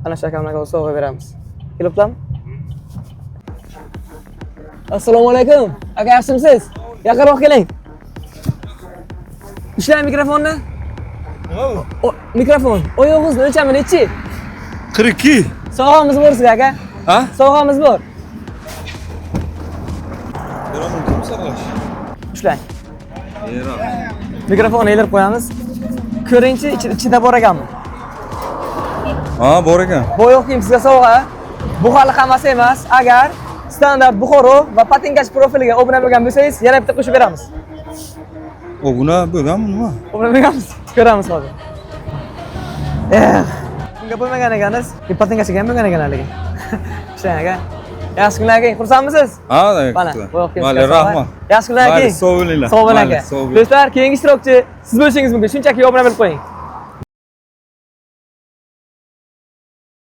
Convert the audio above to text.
ana shu akamlarga sovg'a beramiz. Kelibdimi? Assalomu alaykum. Aka, yaxshimisiz? Yaqinroq keling. Ushlang mikrofonni. Mikrofon. Oyog'ingizni o'lchami nechi? 42. Sovg'amiz bor sizga, aka. Ha? Sovg'amiz bor. Beraman kim saralash? Ushlang. Beraman. Mikrofonni elib qo'yamiz. Ko'ringchi, ichida bor ekanmi? Ha, bor ekan. Bu yo'q kiyim sizga sovg'a. Bu hali hammasi emas. Agar standart Buxoro va patinkash profiliga obuna bo'lgan bo'lsangiz, yana bitta qo'shib beramiz. Obuna bo'lganmi nima? Obuna bo'lganmiz. Ko'ramiz hozir. Bunga bo'lmagan ekansiz. Patinkachiga ham bo'lgan ekan haligi. Ishlang aka. Yaxshi kunlar aka, xursandmisiz? Ha, Mana, bu yo'q kiyim. Mayli, rahmat. Yaxshi kunlar aka. Sog' bo'linglar. Sog' bo'ling aka. Do'stlar, keyingi ishtirokchi siz bo'lishingiz mumkin. Shunchaki obuna bo'lib qo'ying.